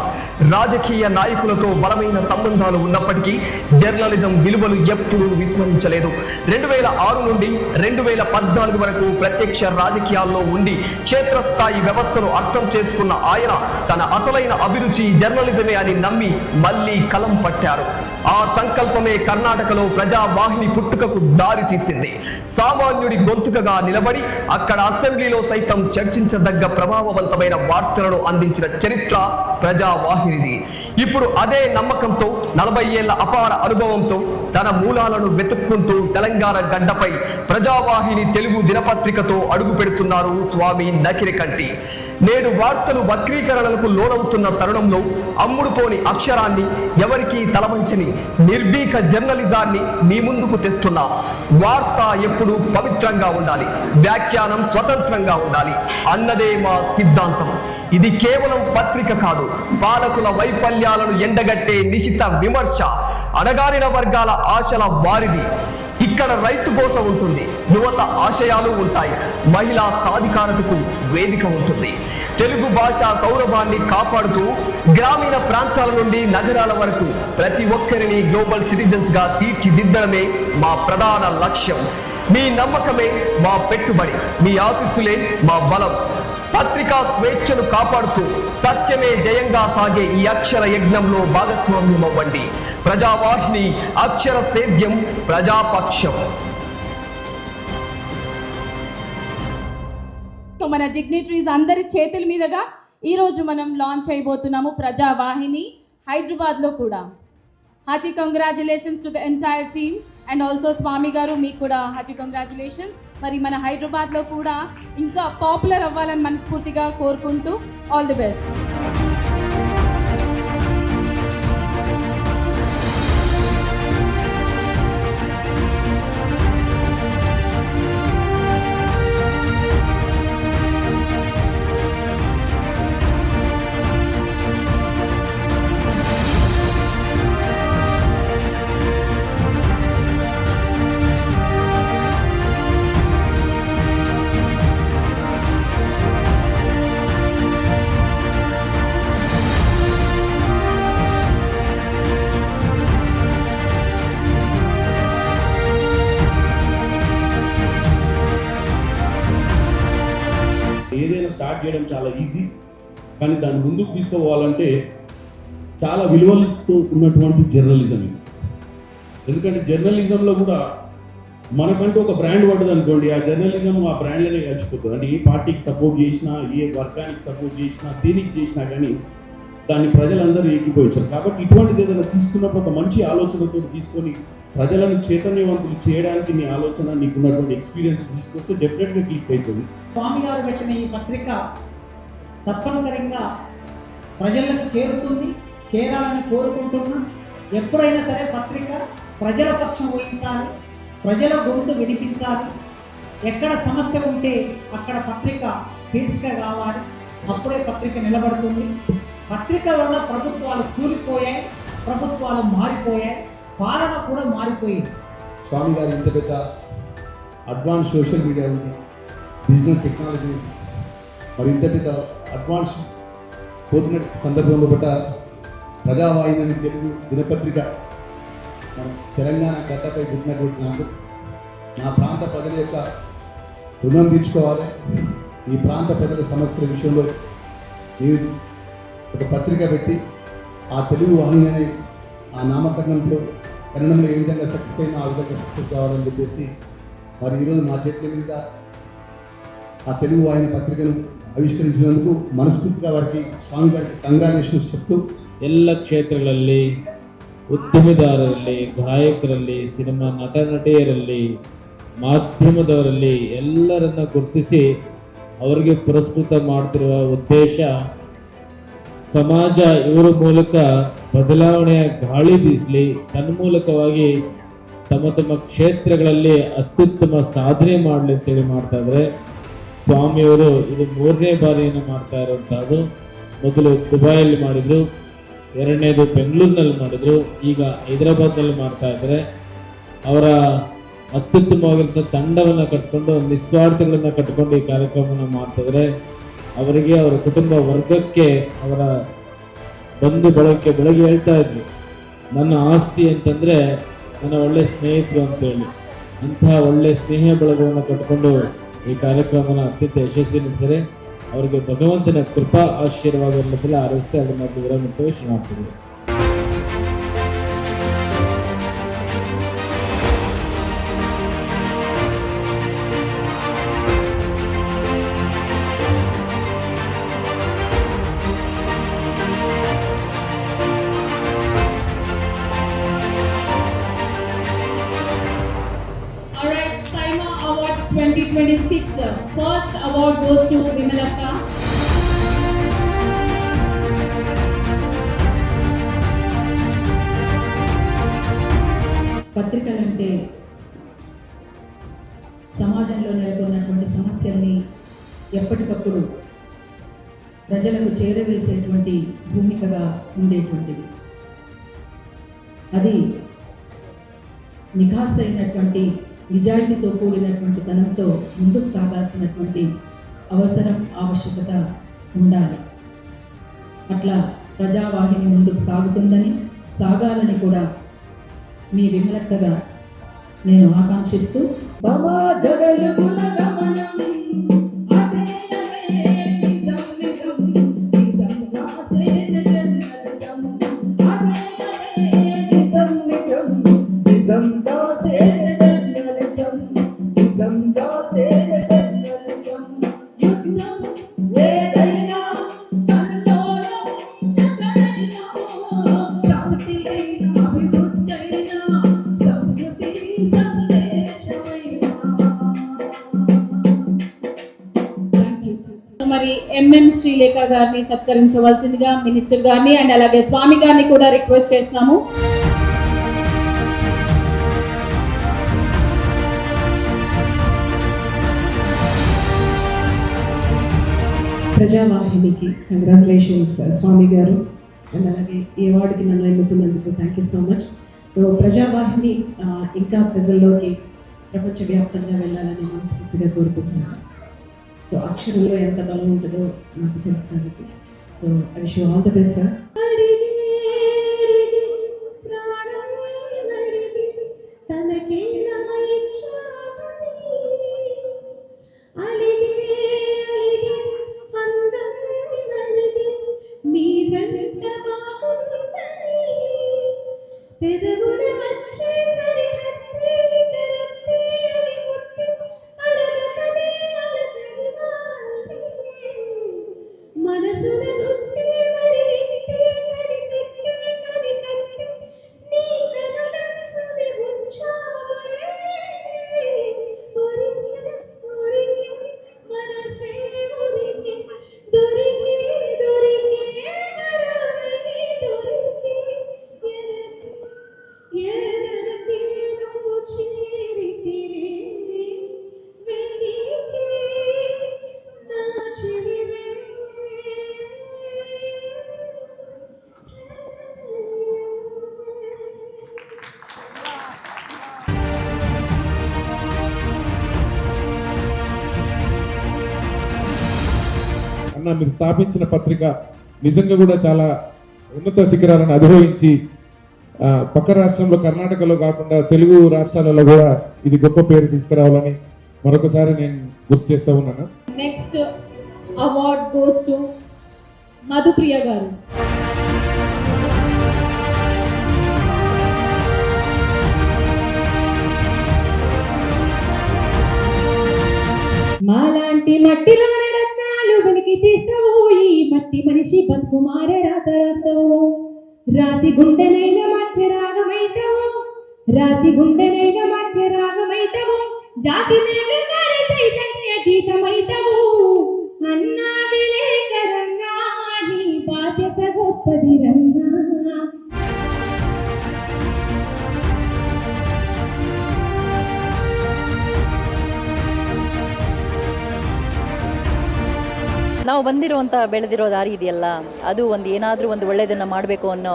[SPEAKER 12] రాజకీయ నాయకులతో బలమైన సంబంధాలు ఉన్నప్పటికీ జర్నలిజం విలువలు ఎప్పుడూ విస్మరించలేదు. 2006 నుండి 2014 వరకు ప్రత్యక్ష రాజకీయాల్లో ఉండి క్షేత్రస్థాయి వ్యవస్థను అర్థం చేసుకున్న ఆయన తన అసలైన అభిరుచి జర్నలిజమే అని నమ్మి మళ్లీ కలం పట్టారు. ఆ సంకల్పమే కర్ణాటకలో ప్రజావాహిని పుట్టుకకు దారి తీసింది. సామాన్యుడి గొంతుకగా నిలబడి అక్కడ అసెంబ్లీలో సైతం చర్చించదగ్గ ప్రభావవంతమైన వార్తలను అందించిన చరిత్ర ప్రజావాహినిది. ఇప్పుడు అదే నమ్మకంతో 40 ఏళ్ల అపార అనుభవంతో తన మూలాలను వెతుక్కుంటూ తెలంగాణ గడ్డపై ప్రజావాహిని తెలుగు దినపత్రికతో అడుగు పెడుతున్నారు స్వామి నకిరేకంటి. నేడు వార్తలు వక్రీకరణలకు లోనవుతున్న తరుణంలో అమ్ముడుపోని అక్షరాన్ని, ఎవరికీ తలవంచని నిర్భీక జర్నలిజాన్ని మీ ముందుకు తెస్తున్నా. వార్త ఎప్పుడూ పవిత్రంగా ఉండాలి, వ్యాఖ్యానం స్వతంత్రంగా ఉండాలి అన్నదే మా సిద్ధాంతం. ఇది కేవలం పత్రిక కాదు, పాలకుల వైఫల్యాలను ఎండగట్టే నిశిత విమర్శ, అణగారిన వర్గాల ఆశల వారిది. ఇక్కడ రైతు కోసం ఉంటుంది, యువత ఆశయాలు ఉంటాయి, మహిళా సాధికారతకు వేదిక ఉంటుంది. తెలుగు భాష సౌరభాన్ని కాపాడుతూ గ్రామీణ ప్రాంతాల నుండి నగరాల వరకు ప్రతి ఒక్కరిని గ్లోబల్ సిటిజన్స్ గా తీర్చిదిద్దడమే మా ప్రధాన లక్ష్యం. మీ నమ్మకమే మా పెట్టుబడి, మీ ఆశీస్సులే మా బలం. పత్రికా స్వేచ్ఛను కాపాడుతూ సత్యమే జయంగా సాగే ఈ అక్షర యజ్ఞంలో భాగస్వామ్యం అవ్వండి. ప్రజావాహిని, అక్షర సేద్యం, ప్రజాపక్షం.
[SPEAKER 11] సో మన డిగ్నిటరీస్ అందరి చేతుల మీదుగా ఈరోజు మనం లాంచ్ అయిపోతున్నాము ప్రజావాహిని హైదరాబాద్లో కూడా. Hearty congratulations to the entire team and also Swami గారు మీకు కూడా హార్టీ కంగ్రాచులేషన్స్. మరి మన హైదరాబాద్లో కూడా ఇంకా పాపులర్ అవ్వాలని మనస్ఫూర్తిగా కోరుకుంటూ ఆల్ ది బెస్ట్.
[SPEAKER 9] ఏదైనా స్టార్ట్ చేయడం చాలా ఈజీ, కానీ దాన్ని ముందుకు తీసుకుపోవాలంటే చాలా విలువలతో ఉన్నటువంటి జర్నలిజం ఇది. ఎందుకంటే జర్నలిజంలో కూడా మనకంటూ ఒక బ్రాండ్ పడ్డది అనుకోండి, ఆ జర్నలిజం ఆ బ్రాండ్లోనే గడిచిపోతుంది. అంటే ఏ పార్టీకి సపోర్ట్ చేసినా, ఏ వర్గానికి సపోర్ట్ చేసినా, దేనికి చేసినా కానీ దాన్ని ప్రజలందరూ ఏకీభవించారు. కాబట్టి ఇటువంటిది ఏదైనా తీసుకున్నప్పుడు ఒక మంచి ఆలోచనతో తీసుకొని ప్రజలను చైతన్యవంతులు చేయడానికి నీ ఆలోచన, నీకున్నటువంటి ఎక్స్పీరియన్స్ తీసుకొస్తే డెఫినెట్గా క్లిక్ అవుతుంది.
[SPEAKER 13] స్వామి గారు పెట్టిన ఈ పత్రిక తప్పనిసరిగా ప్రజలకు చేరుతుంది, చేరాలని కోరుకుంటున్నాం. ఎప్పుడైనా సరే పత్రిక ప్రజల పక్షం వహించాలి, ప్రజల గొంతు వినిపించాలి. ఎక్కడ సమస్య ఉంటే అక్కడ పత్రిక శీర్షిక కావాలి, అప్పుడే పత్రిక నిలబడుతుంది. పత్రిక వల్ల ప్రభుత్వాలు కూలిపోయాయి, ప్రభుత్వాలు మారిపోయాయి, పాలన కూడా మారిపోయింది.
[SPEAKER 9] స్వామి గారు ఇంత పెద్ద అడ్వాన్స్ సోషల్ మీడియా ఉంది, డిజిటల్ టెక్నాలజీ ఉంది, మరి ఇంత పెద్ద అడ్వాన్స్ పోతున్న సందర్భంలో బట్ట ప్రజావాహిని తెలుగు దినపత్రిక మన తెలంగాణ గడ్డపై పుట్టినటువంటి నాకు నా ప్రాంత ప్రజల యొక్క రుణం తీర్చుకోవాలి. ఈ ప్రాంత ప్రజల సమస్యల విషయంలో నేను ఒక పత్రిక పెట్టి ఆ తెలుగు వాహిని అనే ఆ నామకరణంతో కన్నడంలో ఏ విధంగా సక్సెస్ అయినా ఆ విధంగా సక్సెస్ కావాలని చెప్పేసి మరి ఈరోజు మా చేతుల మీద ఆ తెలుగు వాహిని పత్రికను
[SPEAKER 14] ఆవిష్కరించినందుకు మనస్ఫూర్తిగా వారికి స్వామి గారికి కంగ్రాచుಲೇಷನ್ಸ್ చెప్తూ
[SPEAKER 8] ಎಲ್ಲ ಕ್ಷೇತ್ರಗಳಲ್ಲಿ ಉದ್ಯಮಿದಾರರಲ್ಲಿ, ಗಾಯಕರಲ್ಲಿ, ಸಿನಿಮಾ ನಟ ನಟಿಯರಲ್ಲಿ, ಮಾಧ್ಯಮದವರಲ್ಲಿ ಎಲ್ಲರನ್ನ ಗುರುತಿಸಿ ಅವರಿಗೆ ಪುರಸ್ಕೃತ ಮಾಡ್ತಿರುವ ಉದ್ದೇಶ ಸಮಾಜ ಇವರ ಮೂಲಕ ಬದಲಾವಣೆಯ ಗಾಳಿ ಬೀಸಲಿ, ತನ್ಮೂಲಕವಾಗಿ ತಮ್ಮ ತಮ್ಮ ಕ್ಷೇತ್ರಗಳಲ್ಲಿ ಅತ್ಯುತ್ತಮ ಸಾಧನೆ ಮಾಡಲಿ ಅಂತೇಳಿ ಮಾಡ್ತಾ ಇದ್ದಾರೆ. ಸ್ವಾಮಿಯವರು ಇದು 3ನೇ ಬಾರಿಯನ್ನು ಮಾಡ್ತಾ ಇರುವಂಥದ್ದು. ಮೊದಲು ದುಬೈಯಲ್ಲಿ ಮಾಡಿದರು, 2ನೇದು ಬೆಂಗಳೂರಿನಲ್ಲಿ ಮಾಡಿದರು, ಈಗ ಹೈದರಾಬಾದ್ನಲ್ಲಿ ಮಾಡ್ತಾ ಇದ್ದಾರೆ. ಅವರ ಅತ್ಯುತ್ತಮವಾಗಿರುವಂಥ ತಂಡವನ್ನು ಕಟ್ಕೊಂಡು, ನಿಸ್ವಾರ್ಥಗಳನ್ನು ಕಟ್ಕೊಂಡು ಈ ಕಾರ್ಯಕ್ರಮವನ್ನು ಮಾಡ್ತಿದ್ದಾರೆ. ಅವರಿಗೆ, ಅವರ ಕುಟುಂಬ ವರ್ಗಕ್ಕೆ, ಅವರ ಬಂಧು ಬಳಗಕ್ಕೆ ಬೆಳಗ್ಗೆ ಹೇಳ್ತಾ ಇದ್ವಿ, ನನ್ನ ಆಸ್ತಿ ಅಂತಂದರೆ ನನ್ನ ಒಳ್ಳೆ ಸ್ನೇಹಿತರು ಅಂತೇಳಿ. ಅಂತಹ ಒಳ್ಳೆಯ ಸ್ನೇಹ ಬಳಗವನ್ನು ಕಟ್ಕೊಂಡು ಈ ಕಾರ್ಯಕ್ರಮವನ್ನು ಅತ್ಯಂತ ಯಶಸ್ವಿ ನಡೆಸಿದರೆ ಅವರಿಗೆ ಭಗವಂತನ ಕೃಪಾ ಆಶೀರ್ವಾದದಲ್ಲಿ ಆರೈಸ್ತಾ ಅದನ್ನು ವಿರಾಮಿರ್ತೇವೆ. ಶ್ರೀಮಾಡ್ತೀವಿ.
[SPEAKER 11] Alright, Saima Awards 2026. First award goes to Vimalakka.
[SPEAKER 13] పత్రికలంటే సమాజంలో నెలకొన్నటువంటి సమస్యల్ని ఎప్పటికప్పుడు ప్రజలకు చేరవేసేటువంటి భూమికగా ఉండేటువంటిది. అది నిఖార్సైనటువంటి నిజాయితీతో కూడినటువంటి తనంతో ముందుకు సాగాల్సినటువంటి అవసరం, ఆవశ్యకత ఉండాలి. అట్లా ప్రజావాహిని ముందుకు సాగుతుందని, సాగాలని కూడా మీ విమలక్కగా నేను ఆకాంక్షిస్తూ సమాజ వెలుగుల గమనం
[SPEAKER 11] మరి ఎంఎం శ్రీలేఖ గారిని సత్కరించవలసిందిగా మినిస్టర్ గారిని అండ్ అలాగే స్వామి గారిని కూడా రిక్వెస్ట్ చేస్తున్నాము.
[SPEAKER 13] ప్రజావాహినికి కంగ్రాచులేషన్స్ స్వామి గారు, అండ్ అలాగే ఈ అవార్డుకి నన్ను ఎన్నుకున్నందుకు thank you so much. So Prajavahini ఇంకా ప్రజల్లోకి ప్రపంచవ్యాప్తంగా వెళ్ళాలని మనస్ఫూర్తిగా కోరుకుంటున్నాను. సో అక్షరంలో ఎంత బలం ఉంటుందో నాకు తెలుసు కాబట్టి. So I wish you all the best sir.
[SPEAKER 15] అన్న, మీరు స్థాపించిన పత్రిక నిజంగా కూడా చాలా ఉన్నత శిఖరాలను అధిరోహించి పక్క రాష్ట్రంలో కర్ణాటకలో కాకుండా తెలుగు రాష్ట్రాలలో కూడా ఇది గొప్ప పేరు తీసుకురావాలని మరొకసారి నేను గుర్తు చేస్తూ ఉన్నాను.
[SPEAKER 11] Next award goes to Madhupriya గారు.
[SPEAKER 16] మాలాంటి మట్టిలోని రత్నాలు వెలికి మనిషి బతుకు మారే రాత రాస్తావు, రాతి గుండెనైన మార్చే రాగమైతావు, రాతి గుండెనైన మార్చే రాగమైతావు, జాతి మేలుగారే చైతన్య గీతమైతావు. అన్నా విలేకరన్నా నీ బాధ్యత గొప్పది రన్నా.
[SPEAKER 17] ನಾವು ಬಂದಿರುವಂಥ ಬೆಳೆದಿರೋ ದಾರಿ ಇದೆಯಲ್ಲ, ಅದು ಏನಾದರೂ ಒಂದು ಒಳ್ಳೆಯದನ್ನು ಮಾಡಬೇಕು ಅನ್ನೋ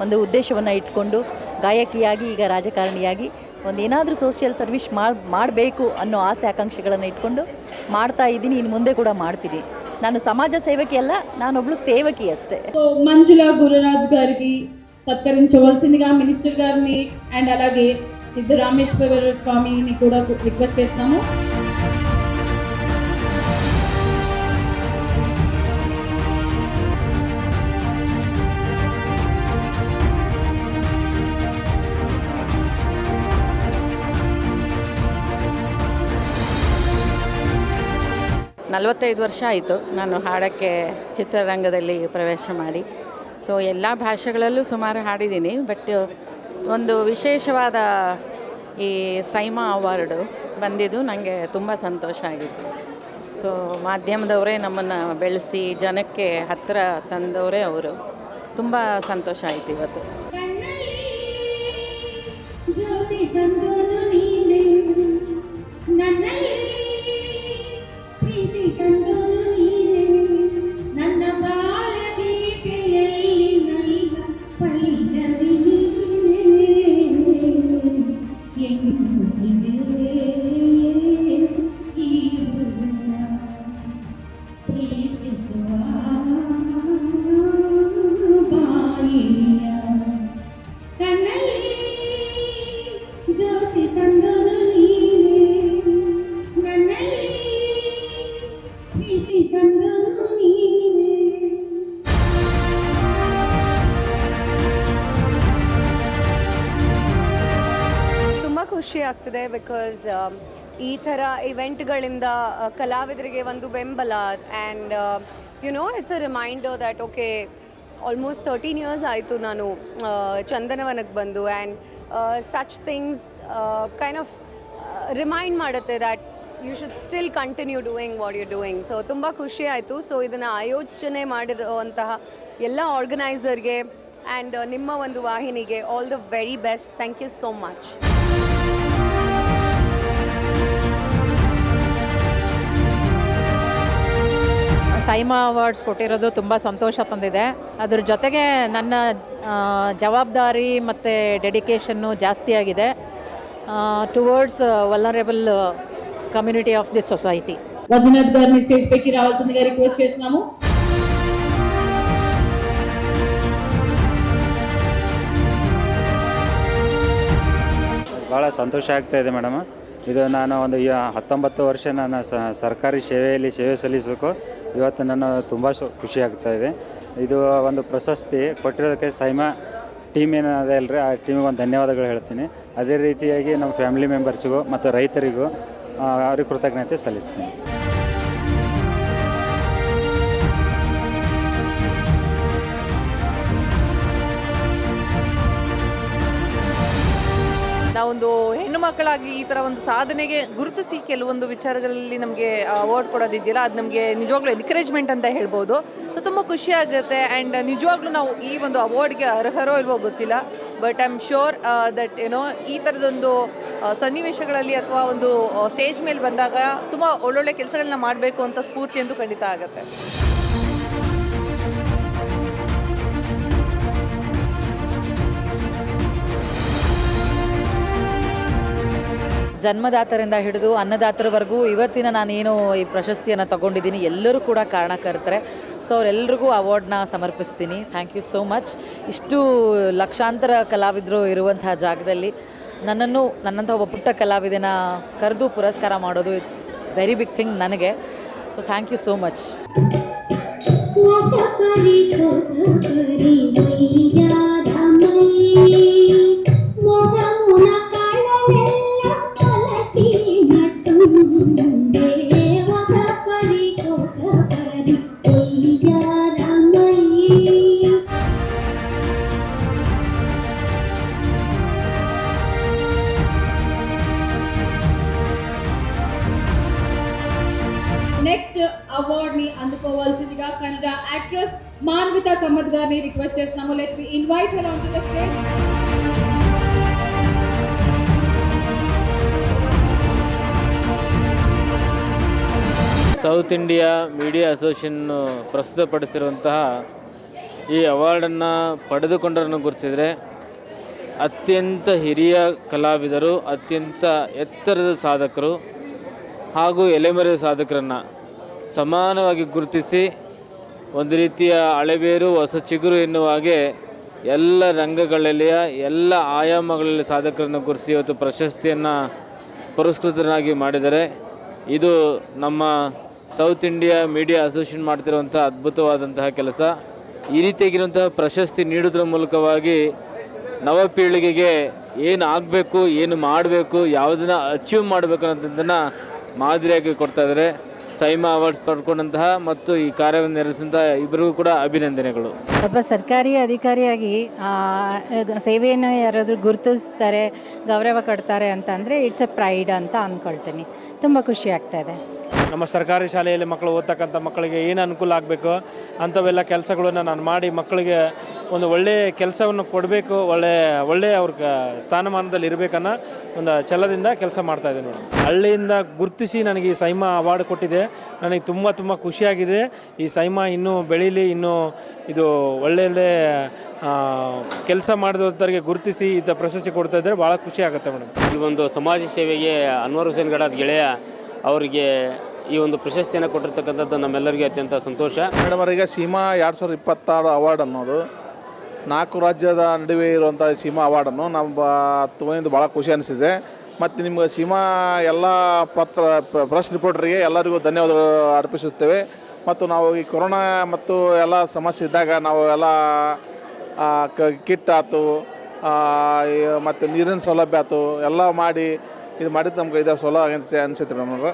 [SPEAKER 17] ಒಂದು ಉದ್ದೇಶವನ್ನು ಇಟ್ಕೊಂಡು ಗಾಯಕಿಯಾಗಿ ಈಗ ರಾಜಕಾರಣಿಯಾಗಿ ಏನಾದರೂ ಸೋಷಿಯಲ್ ಸರ್ವಿಸ್ ಮಾಡಬೇಕು ಅನ್ನೋ ಆಸೆ ಆಕಾಂಕ್ಷೆಗಳನ್ನು ఇట్టుಕೊಂಡು ಮಾಡ್ತಾ ఇದ್ದೀನಿ. ಇನ್ನು ಮುಂದೆ ಕೂಡ ಮಾಡ್ತೀನಿ. ನಾನು సమాజ సేవకి అಲ್ಲ, నానొబ్లు సేవకి అಷ್ಟೇ.
[SPEAKER 11] సో మంజుల గురురాజ్ గారికి సత్కరించవలసిందిగా మినిస్టర్ గారిని అండ్ అలాగే సిద్ధరామేశ్వర స్వామిని కూడా రిక్వెస్ట్ చేస్తాము.
[SPEAKER 18] ನಲವತ್ತೈದು ವರ್ಷ ಆಯಿತು ನಾನು ಹಾಡೋಕ್ಕೆ ಚಿತ್ರರಂಗದಲ್ಲಿ ಪ್ರವೇಶ ಮಾಡಿ. ಸೊ ಎಲ್ಲ ಭಾಷೆಗಳಲ್ಲೂ ಸುಮಾರು ಹಾಡಿದ್ದೀನಿ. ಬಟ್ ಒಂದು ವಿಶೇಷವಾದ ಈ ಸೈಮಾ ಅವಾರ್ಡು ಬಂದಿದ್ದು ನನಗೆ ತುಂಬ ಸಂತೋಷ ಆಗಿದೆ. ಸೊ ಮಾಧ್ಯಮದವರೇ ನಮ್ಮನ್ನು ಬೆಳೆಸಿ ಜನಕ್ಕೆ ಹತ್ತಿರ ತಂದವರೇ ಅವರು. ತುಂಬ ಸಂತೋಷ ಆಯಿತು ಇವತ್ತು.
[SPEAKER 16] ನನ್ನ ಬಾಳ ಗೀತೆಯಲ್ಲಿ ನೈವ ಪಲ್ಲವಿ ಈ ಪ್ರೀತಿಸುವ ಬಾಯಿಯ ಕಣ್ಣಲ್ಲಿ ಜ್ಯೋತಿ ತಂದನು ನೀನೆ, ನನ್ನಲ್ಲಿ ಪ್ರೀತಿ ತಂದನು ನೀನೆ.
[SPEAKER 19] ತುಂಬ ಖುಷಿ ಆಗ್ತಿದೆ ಬಿಕಾಸ್ ಈ ಥರ ಇವೆಂಟ್ಗಳಿಂದ ಕಲಾವಿದರಿಗೆ ಒಂದು ಬೆಂಬಲ and it's a reminder that okay almost 13 years ಆಯಿತು ನಾನು ಚಂದನವನಕ್ಕೆ ಬಂದು. And such things kind of remind ಮಾಡುತ್ತೆ that you should still continue doing what you doing. So ತುಂಬ ಖುಷಿ ಆಯಿತು. ಸೊ ಇದನ್ನು ಆಯೋಜನೆ ಮಾಡಿರುವಂತಹ ಎಲ್ಲ ಆರ್ಗನೈಸರ್ಗೆ ಆ್ಯಂಡ್ ನಿಮ್ಮ ಒಂದು ವಾಹಿನಿಗೆ all the very best. Thank you so much.
[SPEAKER 20] SIIMA awards ಕೊಟ್ಟಿರೋದು ತುಂಬ ಸಂತೋಷ ತಂದಿದೆ. ಅದ್ರ ಜೊತೆಗೆ ನನ್ನ ಜವಾಬ್ದಾರಿ ಮತ್ತು ಡೆಡಿಕೇಷನ್ನು ಜಾಸ್ತಿ ಆಗಿದೆ towards vulnerable community of the society.
[SPEAKER 11] వజనత్ గారిని స్టేజ్ పైకి రావాల్సిందిగా రిక్వెస్ట్ చేస్తున్నాము.
[SPEAKER 21] ಭಾಳ ಸಂತೋಷ ಆಗ್ತಾ ಇದೆ ಮೇಡಮ್. ಇದು ನಾನು ಒಂದು 19 ವರ್ಷ ನಾನು ಸರ್ಕಾರಿ ಸೇವೆಯಲ್ಲಿ ಸೇವೆ ಸಲ್ಲಿಸೋಕ್ಕೂ ಇವತ್ತು ನಾನು ತುಂಬ ಖುಷಿ ಆಗ್ತಾ ಇದೆ. ಇದು ಒಂದು ಪ್ರಶಸ್ತಿ ಕೊಟ್ಟಿರೋದಕ್ಕೆ ಸೈಮಾ ಟೀಮ್ ಏನಿದೆ ಅಲ್ರಿ, ಆ ಟೀಮಿಗೆ ಒಂದು ಧನ್ಯವಾದಗಳು ಹೇಳ್ತೀನಿ. ಅದೇ ರೀತಿಯಾಗಿ ನಮ್ಮ ಫ್ಯಾಮಿಲಿ ಮೆಂಬರ್ಸಿಗೂ ಮತ್ತು ರೈತರಿಗೂ ಅವ್ರಿಗೆ ಕೃತಜ್ಞತೆ ಸಲ್ಲಿಸ್ತೀನಿ.
[SPEAKER 22] ನಾವೊಂದು ಹೆಣ್ಣು ಮಕ್ಕಳಾಗಿ ಈ ಥರ ಒಂದು ಸಾಧನೆಗೆ ಗುರುತಿಸಿ ಕೆಲವೊಂದು ವಿಚಾರಗಳಲ್ಲಿ ನಮಗೆ ಅವಾರ್ಡ್ ಕೊಡೋದಿದೆಯಲ್ಲ, ಅದು ನಮಗೆ ನಿಜವಾಗ್ಲೂ ಎನ್ಕರೇಜ್ಮೆಂಟ್ ಅಂತ ಹೇಳ್ಬೋದು. ಸೊ ತುಂಬ ಖುಷಿ ಆಗುತ್ತೆ. ಆ್ಯಂಡ್ ನಿಜವಾಗ್ಲೂ ನಾವು ಈ ಒಂದು ಅವಾರ್ಡ್ಗೆ ಅರ್ಹರೋ ಇಲ್ವೋ ಗೊತ್ತಿಲ್ಲ, but I am sure that ಈ ಥರದೊಂದು ಸನ್ನಿವೇಶಗಳಲ್ಲಿ ಅಥವಾ ಒಂದು ಸ್ಟೇಜ್ ಮೇಲೆ ಬಂದಾಗ ತುಂಬ ಒಳ್ಳೊಳ್ಳೆ ಕೆಲಸಗಳನ್ನ ಮಾಡಬೇಕು ಅಂತ ಸ್ಫೂರ್ತಿ ಅಂತೂ ಖಂಡಿತ ಆಗುತ್ತೆ.
[SPEAKER 20] ಜನ್ಮದಾತರಿಂದ ಹಿಡಿದು ಅನ್ನದಾತರವರೆಗೂ ಇವತ್ತಿನ ನಾನೇನು ಈ ಪ್ರಶಸ್ತಿಯನ್ನು ತಗೊಂಡಿದ್ದೀನಿ ಎಲ್ಲರೂ ಕೂಡ ಕಾರಣಕರ್ತರೆ. ಸೊ ಅವರೆಲ್ಲರಿಗೂ ಅವಾರ್ಡ್ನ ಸಮರ್ಪಿಸ್ತೀನಿ. Thank you so much. ಇಷ್ಟು ಲಕ್ಷಾಂತರ ಕಲಾವಿದರು ಇರುವಂತಹ ಜಾಗದಲ್ಲಿ ನನ್ನಂಥ ಒಬ್ಬ ಪುಟ್ಟ ಕಲಾವಿದನ ಕರೆದು ಪುರಸ್ಕಾರ ಮಾಡೋದು ಇಟ್ಸ್ ವೆರಿ ಬಿಗ್ ಥಿಂಗ್ ನನಗೆ. So thank you so much.
[SPEAKER 16] ದೇವ ಪರಿ ಕೋಟ ಪರಿ
[SPEAKER 11] అందుకోవాల్సిందిగా కన్నడ యాక్ట్రెస్ మాన్విత కమ్మత్ గారిని రిక్వెస్ట్ చేస్తున్నాము. Let me invite her on to the stage.
[SPEAKER 8] South India media association ಪ್ರಸ್ತುತಪಡಿಸಿರುವಂತಹ ಈ ಅವಾರ್ಡನ್ನು ಪಡೆದುಕೊಂಡರನ್ನು ಗುರುತಿಸಿದರೆ ಅತ್ಯಂತ ಹಿರಿಯ ಕಲಾವಿದರು, ಅತ್ಯಂತ ಎತ್ತರದ ಸಾಧಕರು ಹಾಗೂ ಎಲೆಮರೆಯ ಸಾಧಕರನ್ನು ಸಮಾನವಾಗಿ ಗುರುತಿಸಿ ಒಂದು ರೀತಿಯ ಹಳೆಬೇರು ಹೊಸ ಚಿಗುರು ಎನ್ನುವ ಹಾಗೆ ಎಲ್ಲ ರಂಗಗಳಲ್ಲಿಯ ಎಲ್ಲ ಆಯಾಮಗಳಲ್ಲಿ ಸಾಧಕರನ್ನು ಗುರುತಿಸಿ ಇವತ್ತು ಪ್ರಶಸ್ತಿಯನ್ನು ಪುರಸ್ಕೃತರಾಗಿ ಮಾಡಿದ್ದಾರೆ. ಇದು ನಮ್ಮ ಸೌತ್ ಇಂಡಿಯಾ ಮೀಡಿಯಾ ಅಸೋಸಿಯೇಷನ್ ಮಾಡ್ತಿರುವಂಥ ಅದ್ಭುತವಾದಂತಹ ಕೆಲಸ. ಈ ರೀತಿಯಾಗಿರುವಂತಹ ಪ್ರಶಸ್ತಿ ನೀಡೋದ್ರ ಮೂಲಕವಾಗಿ ನವಪೀಳಿಗೆಗೆ ಏನು ಆಗಬೇಕು, ಏನು ಮಾಡಬೇಕು, ಯಾವುದನ್ನು ಅಚೀವ್ ಮಾಡಬೇಕು ಅನ್ನೋದನ್ನು ಮಾದರಿಯಾಗಿ ಕೊಡ್ತಾ ಇದ್ದಾರೆ. ಸೈಮಾ ಅವಾರ್ಡ್ಸ್ ಪಡ್ಕೊಂಡಂತಹ ಮತ್ತು ಈ ಕಾರ್ಯವನ್ನು ನೆರವೇರಿಸಿದಂತಹ ಇಬ್ಬರಿಗೂ ಕೂಡ ಅಭಿನಂದನೆಗಳು.
[SPEAKER 2] ಒಬ್ಬ ಸರ್ಕಾರಿ ಅಧಿಕಾರಿಯಾಗಿ ಸೇವೆಯನ್ನು ಯಾರಾದರೂ ಗುರುತಿಸ್ತಾರೆ, ಗೌರವ ಕೊಡ್ತಾರೆ ಅಂತಂದರೆ ಇಟ್ಸ್ ಎ ಪ್ರೈಡ್ ಅಂತ ಅಂದ್ಕೊಳ್ತೀನಿ. ತುಂಬ ಖುಷಿ ಆಗ್ತಾ ಇದೆ.
[SPEAKER 8] ನಮ್ಮ ಸರ್ಕಾರಿ ಶಾಲೆಯಲ್ಲಿ ಮಕ್ಕಳು ಓದ್ತಕ್ಕಂಥ ಮಕ್ಕಳಿಗೆ ಏನು ಅನುಕೂಲ ಆಗಬೇಕು ಅಂಥವೆಲ್ಲ ಕೆಲಸಗಳನ್ನು ನಾನು ಮಾಡಿ ಮಕ್ಕಳಿಗೆ ಒಂದು ಒಳ್ಳೆಯ ಕೆಲಸವನ್ನು ಕೊಡಬೇಕು, ಒಳ್ಳೆಯ ಅವ್ರ ಸ್ಥಾನಮಾನದಲ್ಲಿ ಇರಬೇಕನ್ನೋ ಒಂದು ಛಲದಿಂದ ಕೆಲಸ ಮಾಡ್ತಾಯಿದ್ದೀನಿ ಮೇಡಮ್. ಹಳ್ಳಿಯಿಂದ ಗುರುತಿಸಿ ನನಗೆ ಈ ಸೈಮಾ ಅವಾರ್ಡ್ ಕೊಟ್ಟಿದೆ. ನನಗೆ ತುಂಬ ಖುಷಿಯಾಗಿದೆ. ಈ ಸೈಮಾ ಇನ್ನೂ ಬೆಳೀಲಿ, ಇನ್ನೂ ಇದು ಒಳ್ಳೆ ಕೆಲಸ ಮಾಡಿದವರಿಗೆ ಗುರುತಿಸಿ ಇಂಥ ಪ್ರಶಸ್ತಿ ಕೊಡ್ತಾ ಇದ್ದರೆ ಭಾಳ ಖುಷಿ ಆಗುತ್ತೆ ಮೇಡಮ್.
[SPEAKER 4] ಈ ಒಂದು ಸಮಾಜ ಸೇವೆಗೆ ಅನ್ವರ್ ಹುಸೇನ್ ಗಡಾದ್ ಗೆಳೆಯ ಅವರಿಗೆ ಈ ಒಂದು ಪ್ರಶಸ್ತಿಯನ್ನು ಕೊಟ್ಟಿರ್ತಕ್ಕಂಥದ್ದು ನಮ್ಮೆಲ್ಲರಿಗೆ ಅತ್ಯಂತ ಸಂತೋಷ.
[SPEAKER 23] ಮೇಡಮ್ ಅವರಿಗೆ ಸೀಮಾ 2026 ಅವಾರ್ಡ್ ಅನ್ನೋದು 4 ರಾಜ್ಯದ ನಡುವೆ ಇರುವಂಥ ಸೀಮಾ ಅವಾರ್ಡನ್ನು ನಮ್ಮ ತೊಗೊಂಡು ಭಾಳ ಖುಷಿ ಅನಿಸಿದೆ. ಮತ್ತು ನಿಮ್ಗೆ ಸೀಮಾ ಎಲ್ಲ ಪ್ರೆಸ್ ರಿಪೋರ್ಟರಿಗೆ ಎಲ್ಲರಿಗೂ ಧನ್ಯವಾದಗಳು ಅರ್ಪಿಸುತ್ತೇವೆ. ಮತ್ತು ನಾವು ಈ ಕೊರೋನಾ ಮತ್ತು ಎಲ್ಲ ಸಮಸ್ಯೆ ಇದ್ದಾಗ ನಾವು ಎಲ್ಲ ಕಿಟ್ ಆಯ್ತು ಮತ್ತು ನೀರಿನ ಸೌಲಭ್ಯ ಆಯ್ತು ಎಲ್ಲ ಮಾಡಿ ಇದು ಮಾಡಿದ್ದು ನಮ್ಗೆ ಇದು ಸೌಲಭ್ಯ ಅನಿಸುತ್ತೆ ನಮಗೆ.